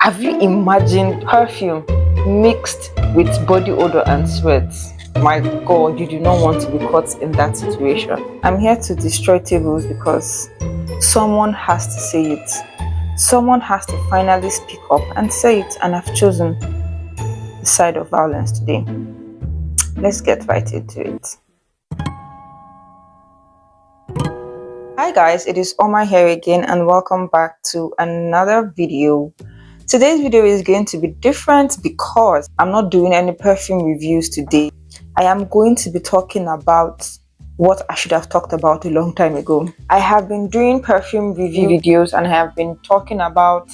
Have you imagined perfume mixed with body odor and sweat? My God, you do not want to be caught in that situation. I'm here to destroy tables because someone has to say it. Someone has to finally speak up and say it, and I've chosen the side of violence today. Let's get right into it. Hi guys, it is Oma here again and welcome back to another video. Today's video is going to be different because I'm not doing any perfume reviews today. I am going to be talking about what I should have talked about a long time ago. I have been doing perfume review videos and I have been talking about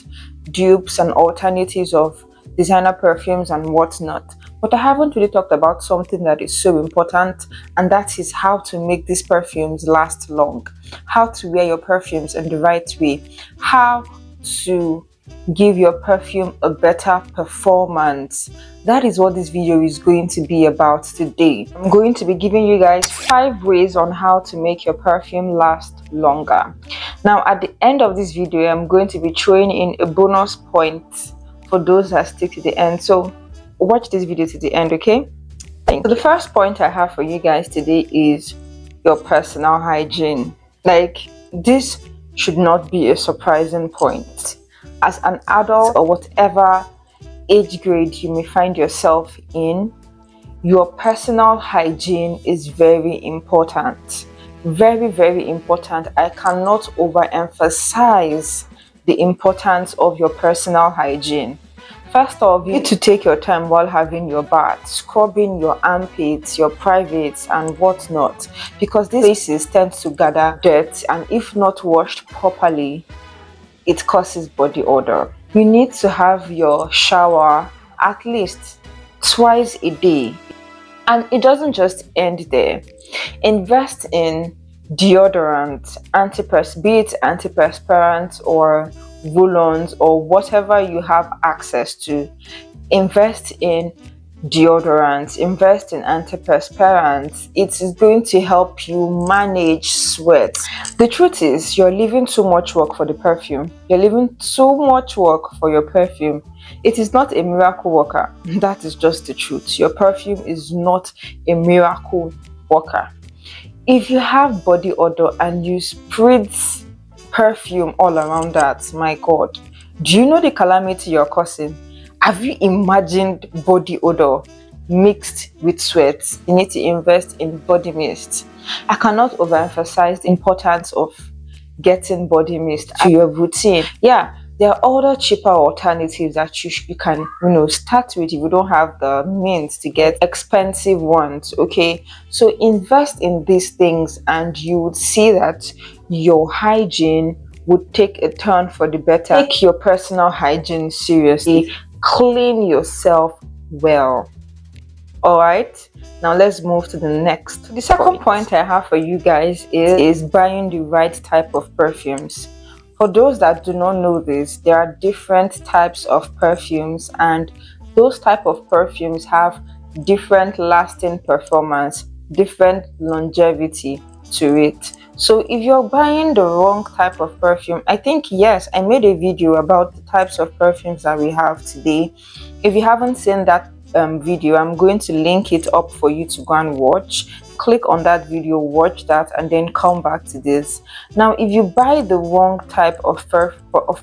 dupes and alternatives of designer perfumes and whatnot, but I haven't really talked about something that is so important, and that is how to make these perfumes last long, how to wear your perfumes in the right way, how to give your perfume a better performance. That is what this video is going to be about today. I'm going to be giving you guys 5 ways on how to make your perfume last longer. Now at the end of this video, I'm going to be throwing in a bonus point for those that stick to the end, so watch this video to the end, okay? So the first point I have for you guys today is your personal hygiene. Like, this should not be a surprising point. As an adult or whatever age grade you may find yourself in, your personal hygiene is very important. Very, very important. I cannot overemphasize the importance of your personal hygiene. First off, you need to take your time while having your bath, scrubbing your armpits, your privates and whatnot, because these places tend to gather dirt, and if not washed properly, it causes body odor. You need to have your shower at least twice a day, and it doesn't just end there. Invest in deodorant, be it antiperspirant or roll-ons or whatever you have access to. Invest in deodorants, invest in antiperspirants. It is going to help you manage sweat. The truth is, you're leaving too much work for the perfume. You're leaving too much work for your perfume. It is not a miracle worker. That is just the truth. Your perfume is not a miracle worker. If you have body odor and you spritz perfume all around that, my God, do you know the calamity you're causing? Have you imagined body odor mixed with sweat? You need to invest in body mist. I cannot overemphasize the importance of getting body mist to your routine. Yeah, there are other cheaper alternatives that you can start with if you don't have the means to get expensive ones. Okay, so invest in these things and you would see that your hygiene would take a turn for the better. Take your personal hygiene seriously. Clean yourself well. All right, now let's move to the next. The second point I have for you guys is buying the right type of perfumes. For those that do not know this, there are different types of perfumes, and those type of perfumes have different lasting performance, different longevity to it. So if you're buying the wrong type of perfume, I think, yes, I made a video about the types of perfumes that we have today. If you haven't seen that video, I'm going to link it up for you to go and watch. Click on that video, watch that, and then come back to this. Now, if you buy the wrong type of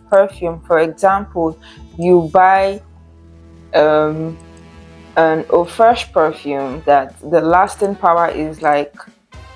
perfume, for example, you buy an fresh perfume that the lasting power is like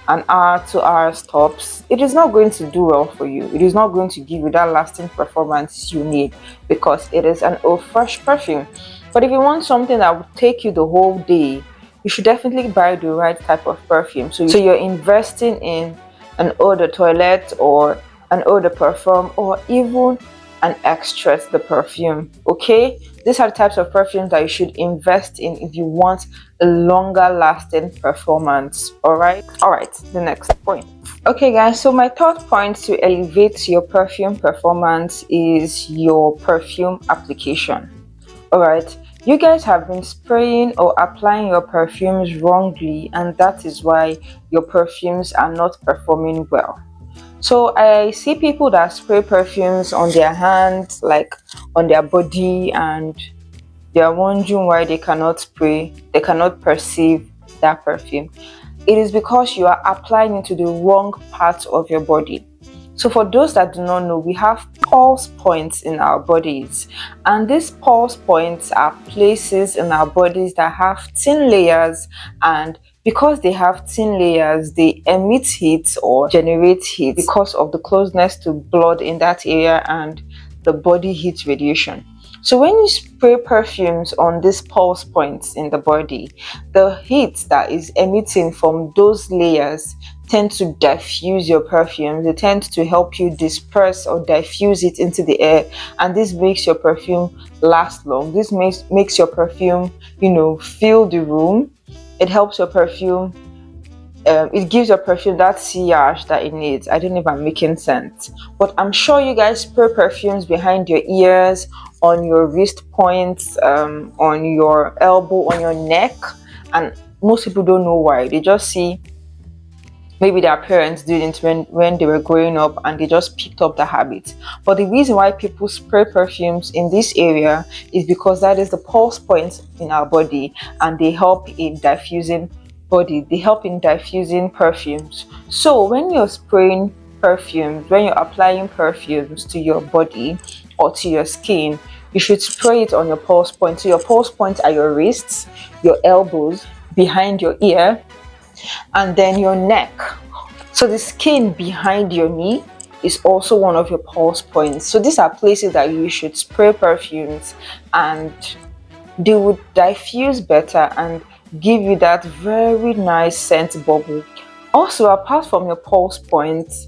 an hour, 2 hours tops, it is not going to do well for you. It is not going to give you that lasting performance you need because it is an fresh perfume. But if you want something that will take you the whole day, you should definitely buy the right type of perfume. So you're investing in an eau de toilette or an eau de parfum or even an extrait de perfume. Okay, these are the types of perfumes that you should invest in if you want a longer lasting performance. All right, the next point. Okay guys, so my third point to elevate your perfume performance is your perfume application. All right, you guys have been spraying or applying your perfumes wrongly, and that is why your perfumes are not performing well. So I see people that spray perfumes on their hands, like on their body, and they are wondering why they cannot perceive that perfume. It is because you are applying it to the wrong part of your body. So for those that do not know, we have pulse points in our bodies, and these pulse points are places in our bodies that have thin layers, and because they have thin layers, they emit heat or generate heat because of the closeness to blood in that area and the body heat radiation. So when you spray perfumes on these pulse points in the body, the heat that is emitting from those layers tend to diffuse your perfume. They tend to help you disperse or diffuse it into the air, and this makes your perfume last long. This makes your perfume, fill the room. It helps your perfume, it gives your perfume that sillage that it needs. I don't know if I'm making sense, but I'm sure you guys spray perfumes behind your ears, on your wrist points, on your elbow, on your neck, and most people don't know why. They just see maybe their parents did it when they were growing up, and they just picked up the habit. But the reason why people spray perfumes in this area is because that is the pulse point in our body, and they help in diffusing perfumes. So when you're spraying perfumes, when you're applying perfumes to your body or to your skin, you should spray it on your pulse point. So your pulse points are your wrists, your elbows, behind your ear, and then your neck. So the skin behind your knee is also one of your pulse points. So these are places that you should spray perfumes, and they would diffuse better and give you that very nice scent bubble. Also, apart from your pulse points,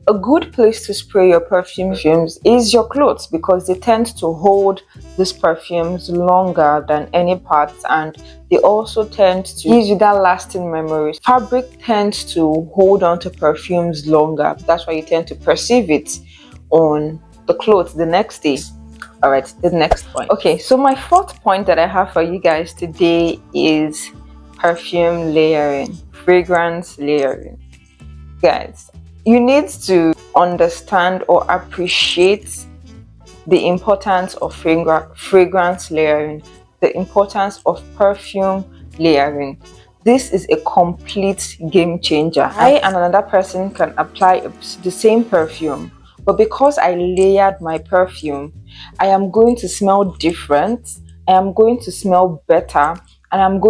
a good place to spray your perfumes is your clothes, because they tend to hold these perfumes longer than any parts, and they also tend to give you that lasting memory. Fabric tends to hold on to perfumes longer. That's why you tend to perceive it on the clothes the next day. All right, the next point. Okay, so my fourth point that I have for you guys today is perfume layering, fragrance layering. Guys, you need to understand or appreciate the importance of fragrance layering, the importance of perfume layering. This is a complete game changer. I and another person can apply the same perfume, but because I layered my perfume, I am going to smell different, I am going to smell better, and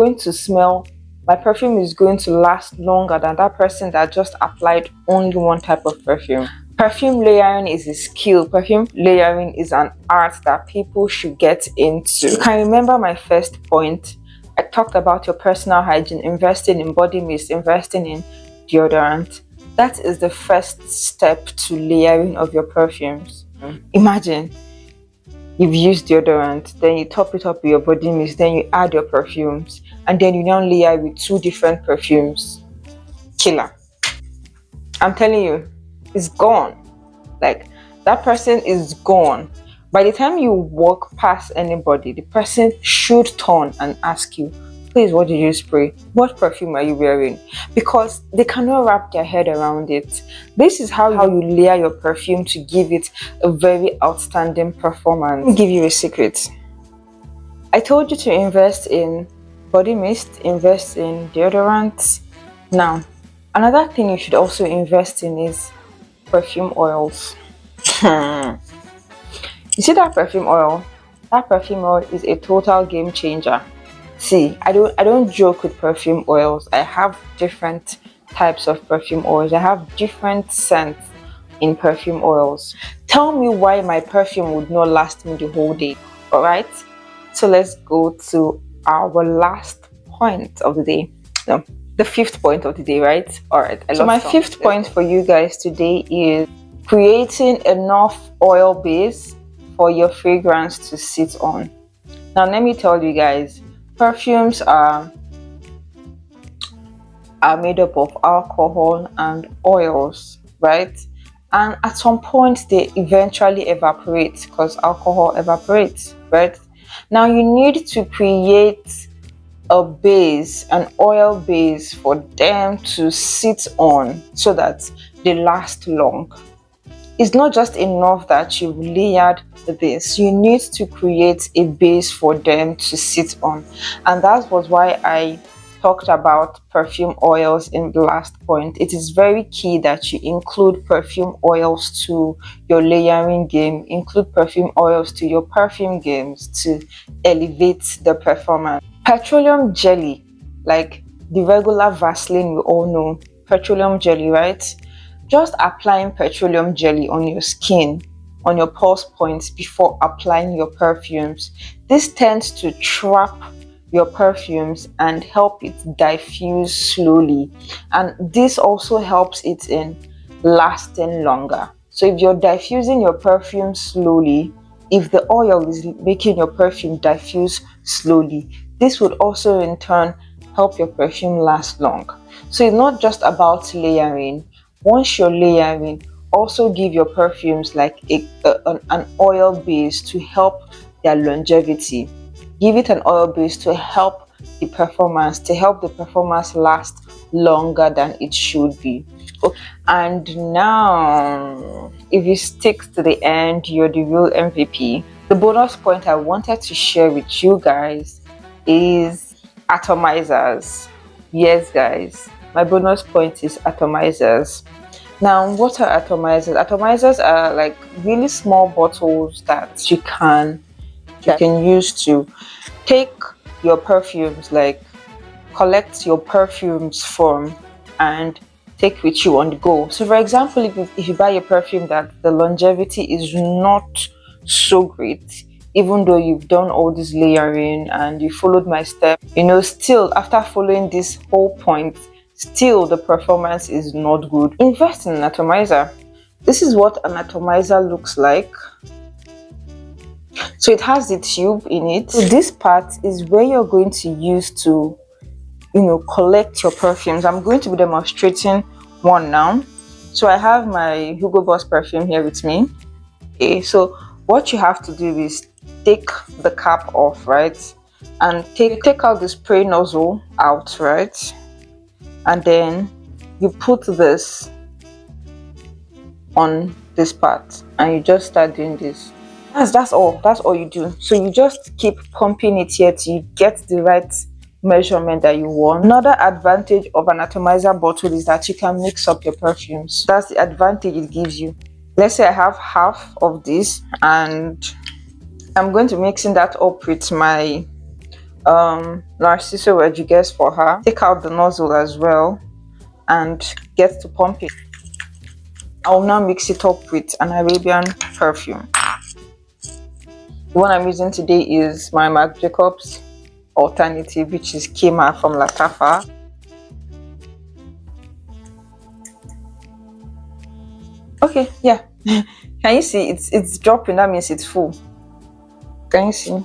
my perfume is going to last longer than that person that just applied only one type of perfume. Perfume layering is a skill. Perfume layering is an art that people should get into. You can remember my first point. I talked about your personal hygiene, investing in body mist, investing in deodorant. That is the first step to layering of your perfumes. Imagine you've used deodorant, then you top it up with your body mist, then you add your perfumes, and then you now layer with 2 different perfumes. Killer. I'm telling you, it's gone. Like, that person is gone. By the time you walk past anybody, the person should turn and ask you, please, what did you spray? What perfume are you wearing? Because they cannot wrap their head around it. This is how you layer your perfume to give it a very outstanding performance. Let me give you a secret. I told you to invest in body mist, invest in deodorant. Now, another thing you should also invest in is perfume oils. You see that perfume oil? That perfume oil is a total game changer. See, I don't joke with perfume oils. I have different types of perfume oils. I have different scents in perfume oils. Tell me why my perfume would not last me the whole day. All right, so let's go to our last point of the day. No, the fifth point of the day, right? All right, so my fifth point for you guys today is creating enough oil base for your fragrance to sit on. Now let me tell you guys, perfumes are made up of alcohol and oils, right? And at some point they eventually evaporate, because alcohol evaporates, right? Now you need to create a base, an oil base, for them to sit on, so that they last long. It's not just enough that you've layered this, you need to create a base for them to sit on. And that was why I talked about perfume oils in the last point. It is very key that you include perfume oils to your layering game, include perfume oils to your perfume games to elevate the performance. Petroleum jelly, like the regular Vaseline we all know, petroleum jelly, right? Just applying petroleum jelly on your skin, on your pulse points before applying your perfumes. This tends to trap your perfumes and help it diffuse slowly. And this also helps it in lasting longer. So if you're diffusing your perfume slowly, if the oil is making your perfume diffuse slowly, this would also in turn help your perfume last long. So it's not just about layering. Once you're layering, also give your perfumes like an oil base to help their longevity. Give it an oil base to help the performance last longer than it should be. Okay. And now, if you stick to the end, you're the real MVP. The bonus point I wanted to share with you guys is atomizers. Yes, guys, my bonus point is atomizers. Now, what are atomizers? Atomizers are like really small bottles that you can use to take your perfumes, like collect your perfumes from and take with you on the go. So for example, if you buy a perfume that the longevity is not so great, even though you've done all this layering and you followed my step, still after following this whole point, still the performance is not good, invest in an atomizer. This is what an atomizer looks like. So it has the tube in it. So this part is where you're going to use to collect your perfumes. I'm going to be demonstrating one now. So I have my Hugo Boss perfume here with me. Okay, so what you have to do is take the cap off, right, and take out the spray nozzle out, right, and then you put this on this part and you just start doing this. That's all you do. So you just keep pumping it here till you get the right measurement that you want. Another advantage of an atomizer bottle is that you can mix up your perfumes. That's the advantage it gives you. Let's say I have half of this and I'm going to mixing that up with my Narciso Rodriguez for her. Take out the nozzle as well and get to pumping. I'll now mix it up with an Arabian perfume. The one I'm using today is my Marc Jacobs alternative, which is Kema from Latafa. Okay, yeah. Can you see it's dropping? That means it's full. Can you see?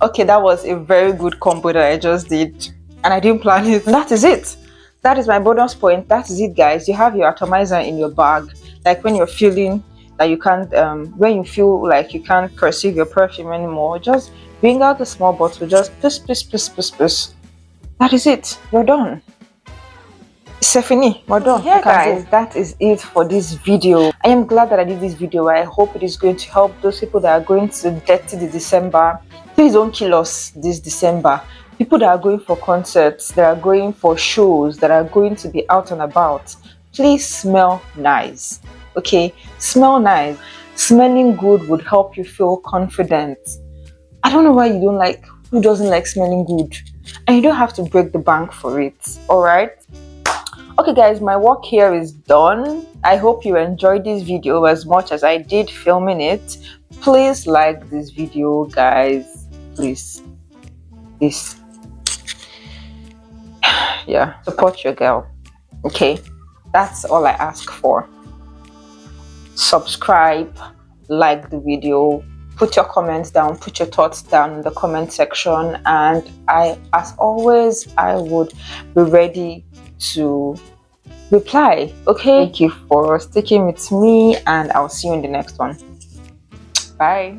Okay, that was a very good combo that I just did, and I didn't plan it. That is it. That is my bonus point. That is it, guys. You have your atomizer in your bag. Like when you're feeling that you can't, when you feel like you can't perceive your perfume anymore, just bring out the small bottle. Just piss. That is it. You're done. Stephanie, we're done. Yeah, guys, that is it for this video. I am glad that I did this video. I hope it is going to help those people that are going to dirty the December. Please don't kill us this December. People that are going for concerts, that are going for shows, that are going to be out and about, please smell nice. Okay, smell nice. Smelling good would help you feel confident. I don't know why you don't like, who doesn't like smelling good? And you don't have to break the bank for it. All right. Okay, guys, my work here is done. I hope you enjoyed this video as much as I did filming it. Please like this video, guys. Please. Yeah, support your girl. Okay, that's all I ask for. Subscribe, like the video, put your comments down, put your thoughts down in the comment section, and as always, I would be ready to reply. Okay, thank you for sticking with me, and I'll see you in the next one. Bye.